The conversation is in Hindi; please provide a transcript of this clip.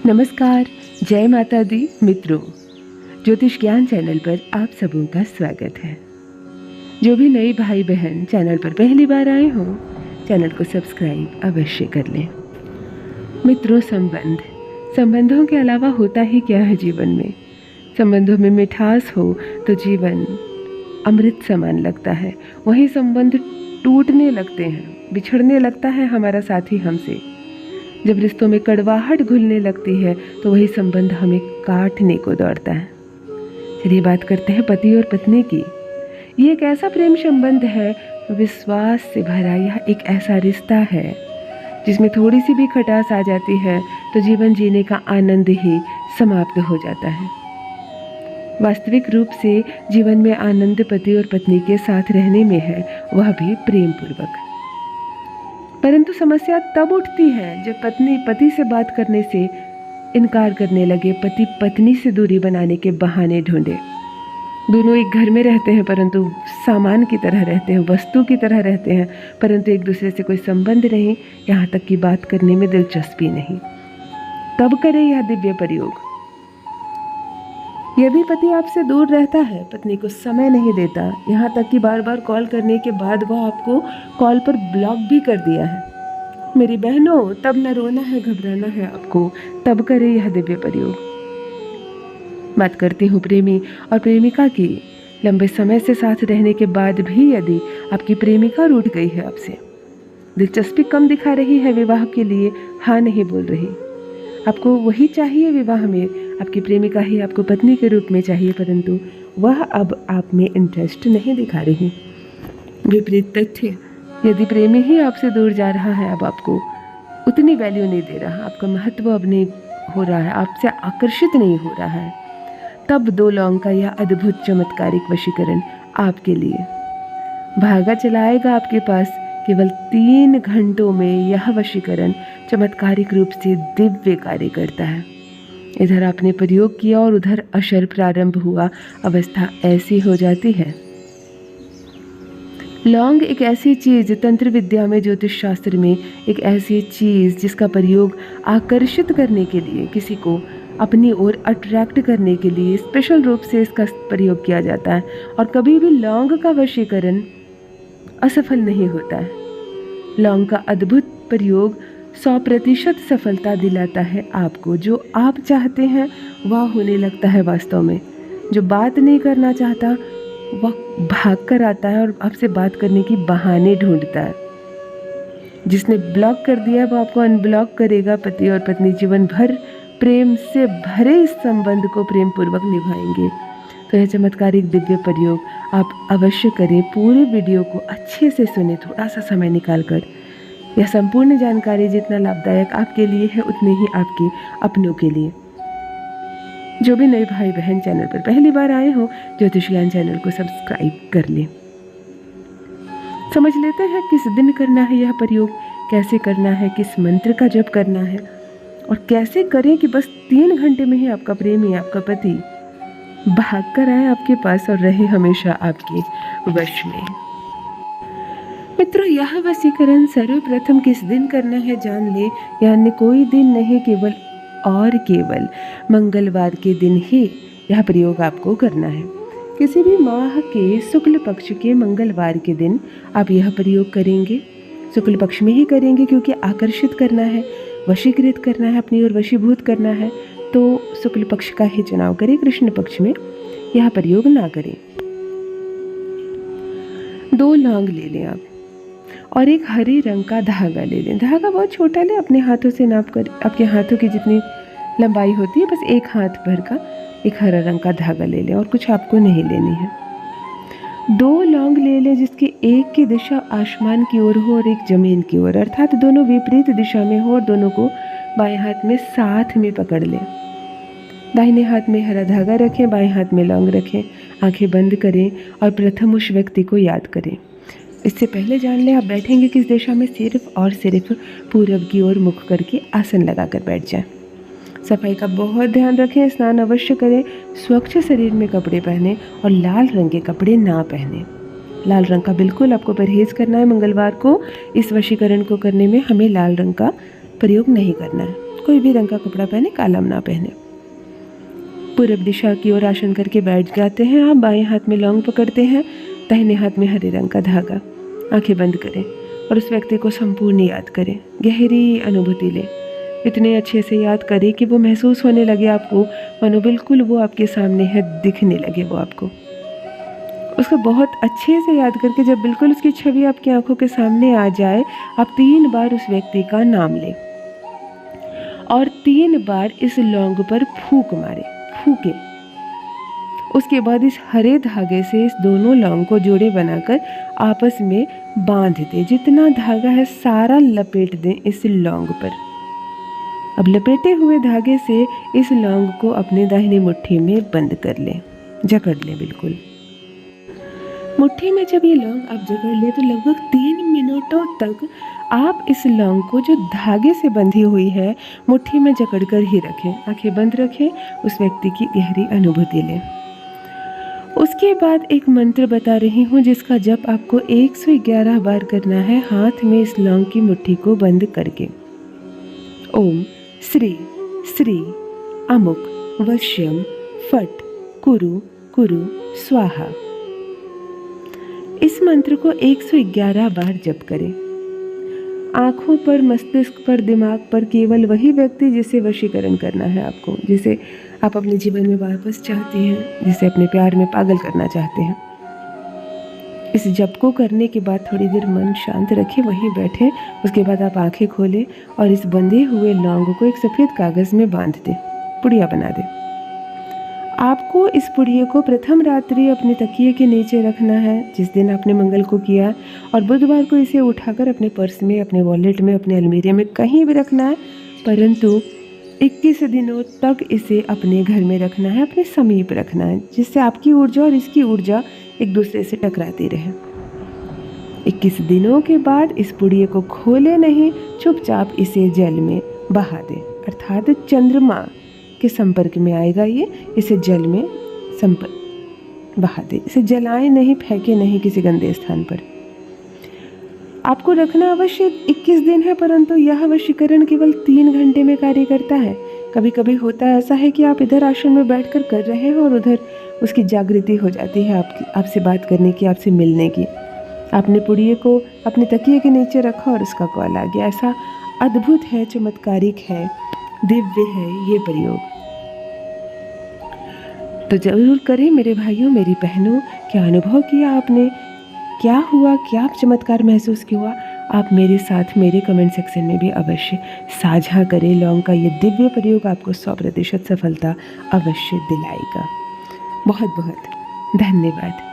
नमस्कार, जय माता दी मित्रों। ज्योतिष ज्ञान चैनल पर आप सबों का स्वागत है। जो भी नए भाई बहन चैनल पर पहली बार आए हो, चैनल को सब्सक्राइब अवश्य कर लें। मित्रों, संबंधों के अलावा होता ही क्या है जीवन में। संबंधों में मिठास हो तो जीवन अमृत समान लगता है। वही संबंध टूटने लगते हैं, बिछड़ने लगता है हमारा साथी हमसे। जब रिश्तों में कड़वाहट घुलने लगती है तो वही संबंध हमें काटने को दौड़ता है। चलिए बात करते हैं पति और पत्नी की। ये एक ऐसा प्रेम संबंध है, विश्वास से भरा। यह एक ऐसा रिश्ता है जिसमें थोड़ी सी भी खटास आ जाती है तो जीवन जीने का आनंद ही समाप्त हो जाता है। वास्तविक रूप से जीवन में आनंद पति और पत्नी के साथ रहने में है, वह भी प्रेम पूर्वक। परंतु समस्या तब उठती है जब पत्नी पति से बात करने से इनकार करने लगे, पति पत्नी से दूरी बनाने के बहाने ढूंढे। दोनों एक घर में रहते हैं परंतु सामान की तरह रहते हैं, वस्तु की तरह रहते हैं, परंतु एक दूसरे से कोई संबंध नहीं, यहाँ तक कि बात करने में दिलचस्पी नहीं। तब करें यह दिव्य प्रयोग। यदि पति आपसे दूर रहता है, पत्नी को समय नहीं देता, यहाँ तक कि बार बार कॉल करने के बाद वह आपको कॉल पर ब्लॉक भी कर दिया है, मेरी बहनों, तब न रोना है, घबराना है आपको। तब करें यह दिव्य प्रयोग। बात करती हूँ प्रेमी और प्रेमिका की। लंबे समय से साथ रहने के बाद भी यदि आपकी प्रेमिका रूठ गई है आपसे, दिलचस्पी कम दिखा रही है, विवाह के लिए हाँ नहीं बोल रही, आपको वही चाहिए विवाह में, आपकी प्रेमिका ही आपको पत्नी के रूप में चाहिए, परंतु वह अब आप में इंटरेस्ट नहीं दिखा रही। विपरीत तथ्य, यदि प्रेमी ही आपसे दूर जा रहा है, अब आपको उतनी वैल्यू नहीं दे रहा, आपका महत्व अब नहीं हो रहा है, आपसे आकर्षित नहीं हो रहा है, तब 2 लौंग का यह अद्भुत चमत्कारिक वशीकरण आपके लिए भागा चला आएगा आपके पास। केवल 3 घंटों में यह वशीकरण चमत्कारिक रूप से दिव्य कार्य करता है। इधर आपने प्रयोग किया और उधर असर प्रारंभ हुआ, अवस्था ऐसी हो जाती है। लौंग एक ऐसी चीज, तंत्र विद्या में, ज्योतिष शास्त्र में एक ऐसी चीज जिसका प्रयोग आकर्षित करने के लिए, किसी को अपनी ओर अट्रैक्ट करने के लिए स्पेशल रूप से इसका प्रयोग किया जाता है। और कभी भी लौंग का वशीकरण असफल नहीं होता है। लौंग का अद्भुत प्रयोग 100% सफलता दिलाता है आपको। जो आप चाहते हैं वह होने लगता है वास्तव में। जो बात नहीं करना चाहता वह भाग कर आता है और आपसे बात करने की बहाने ढूंढता है। जिसने ब्लॉक कर दिया वो आपको अनब्लॉक करेगा। पति और पत्नी जीवन भर प्रेम से भरे इस संबंध को प्रेम पूर्वक निभाएंगे। तो यह चमत्कारिक दिव्य प्रयोग आप अवश्य करें। पूरे वीडियो को अच्छे से सुने, थोड़ा सा समय निकालकर। यह संपूर्ण जानकारी जितना लाभदायक आपके लिए है उतने ही आपके अपनों के लिए। जो भी नए भाई बहन चैनल पर पहली बार आए हो, ज्योतिष ज्ञान चैनल को सब्सक्राइब कर लें। समझ लेते हैं किस दिन करना है यह प्रयोग, कैसे करना है, किस मंत्र का जप करना है और कैसे करें कि बस 3 घंटे में ही आपका प्रेमी, आपका पति भाग कर आए आपके पास और रहे हमेशा आपके वश में। मित्रों, यह वशीकरण सर्वप्रथम किस दिन करना है जान ले। यानी कोई दिन नहीं, केवल और केवल मंगलवार के दिन ही यह प्रयोग आपको करना है। किसी भी माह के शुक्ल पक्ष के मंगलवार के दिन आप यह प्रयोग करेंगे। शुक्ल पक्ष में ही करेंगे क्योंकि आकर्षित करना है, वशीकृत करना है, अपनी ओर वशीभूत करना है, तो शुक्ल पक्ष का ही चुनाव करें। कृष्ण पक्ष में यह प्रयोग ना करें। 2 लौंग ले लें आप और एक हरे रंग का धागा ले लें। धागा बहुत छोटा लें, अपने हाथों से नाप कर, आपके हाथों की जितनी लंबाई होती है बस एक हाथ भर का एक हरा रंग का धागा ले लें और कुछ आपको नहीं लेनी है। 2 लौंग ले लें जिसकी एक की दिशा आसमान की ओर हो और एक जमीन की ओर, अर्थात दोनों विपरीत दिशा में हो और दोनों को बाएं हाथ में साथ में पकड़ लें। दाहिने हाथ में हरा धागा रखें, बाएं हाथ में लौंग रखें, आंखें बंद करें और प्रथम उस व्यक्ति को याद करें। इससे पहले जान लें आप बैठेंगे किस दिशा में, सिर्फ और सिर्फ पूरब की ओर मुख करके आसन लगाकर बैठ जाएं। सफाई का बहुत ध्यान रखें, स्नान अवश्य करें, स्वच्छ शरीर में कपड़े पहने और लाल रंग के कपड़े ना पहने। लाल रंग का बिल्कुल आपको परहेज करना है। मंगलवार को इस वशीकरण को करने में हमें लाल रंग का प्रयोग नहीं करना है। कोई भी रंग का कपड़ा पहने, काला ना पहने। पूरब दिशा की ओर आसन करके बैठ जाते हैं आप। बाएं हाथ में लौंग पकड़ते हैं, दाहिने हाथ में हरे रंग का धागा। आंखें बंद करें और उस व्यक्ति को संपूर्ण याद करें। गहरी अनुभूति लें, इतने अच्छे से याद करें कि वो महसूस होने लगे आपको, मानो बिल्कुल वो आपके सामने है, दिखने लगे वो आपको। उसको बहुत अच्छे से याद करके जब बिल्कुल उसकी छवि आपकी आंखों के सामने आ जाए, आप 3 बार उस व्यक्ति का नाम लें और 3 बार इस लौंग पर फूंक मारें, फूकें। उसके बाद इस हरे धागे से इस दोनों लौंग को जोड़े बनाकर आपस में बांध दें। जितना धागा है सारा लपेट दें इस लौंग पर। अब लपेटे हुए धागे से इस लौंग को अपने दाहिनी मुट्ठी में बंद कर लें, जकड़ लें बिल्कुल। मुट्ठी में जब ये लौंग आप जकड़ लें तो लगभग 3 मिनटों तक आप इस लौंग को जो धागे से बंधी हुई है मुट्ठी में जकड़ कर ही रखें। आंखें बंद रखें, उस व्यक्ति की गहरी अनुभूति लें। उसके बाद एक मंत्र बता रही हूँ जिसका जप आपको 111 बार करना है, हाथ में इस लौंग की मुट्ठी को बंद करके। ओम श्री श्री अमुक वश्यम फट कुरु कुरु स्वाहा। इस मंत्र को 111 बार जप करें। आँखों पर, मस्तिष्क पर, दिमाग पर केवल वही व्यक्ति जिसे वशीकरण करना है आपको, जिसे आप अपने जीवन में वापस चाहते हैं, जिसे अपने प्यार में पागल करना चाहते हैं। इस जप को करने के बाद थोड़ी देर मन शांत रखें, वहीं बैठें। उसके बाद आप आंखें खोलें और इस बंधे हुए लौंग को एक सफ़ेद कागज़ में बांध दें, पुड़िया बना दें। आपको इस पुड़िये को प्रथम रात्रि अपने तकिए के नीचे रखना है जिस दिन आपने मंगल को किया, और बुधवार को इसे उठाकर अपने पर्स में, अपने वॉलेट में, अपने अलमीरे में कहीं भी रखना है, परंतु 21 दिनों तक इसे अपने घर में रखना है, अपने समीप रखना है, जिससे आपकी ऊर्जा और इसकी ऊर्जा एक दूसरे से टकराती रहे। 21 दिनों के बाद इस पुड़िये को खोले नहीं, चुपचाप इसे जल में बहा दें, अर्थात चंद्रमा के संपर्क में आएगा ये, इसे जल में बहा दें। इसे जलाएं नहीं, फेंके नहीं किसी गंदे स्थान पर। आपको रखना अवश्य 21 दिन है, परंतु यह वशीकरण केवल 3 घंटे में कार्य करता है। कभी कभी होता है ऐसा है कि आप इधर आश्रम में बैठकर कर रहे हैं और उधर उसकी जागृति हो जाती है आपसे बात करने की, आपसे मिलने की। आपने पुड़िये को अपने तकिए के नीचे रखा और उसका कॉल आ गया। ऐसा अद्भुत है, चमत्कारिक है, दिव्य है ये प्रयोग। तो जरूर करें मेरे भाइयों, मेरी बहनों। क्या अनुभव किया आपने, क्या हुआ, क्या चमत्कार महसूस किया, आप मेरे साथ मेरे कमेंट सेक्शन में भी अवश्य साझा करें। लौंग का ये दिव्य प्रयोग आपको 100% सफलता अवश्य दिलाएगा। बहुत बहुत धन्यवाद।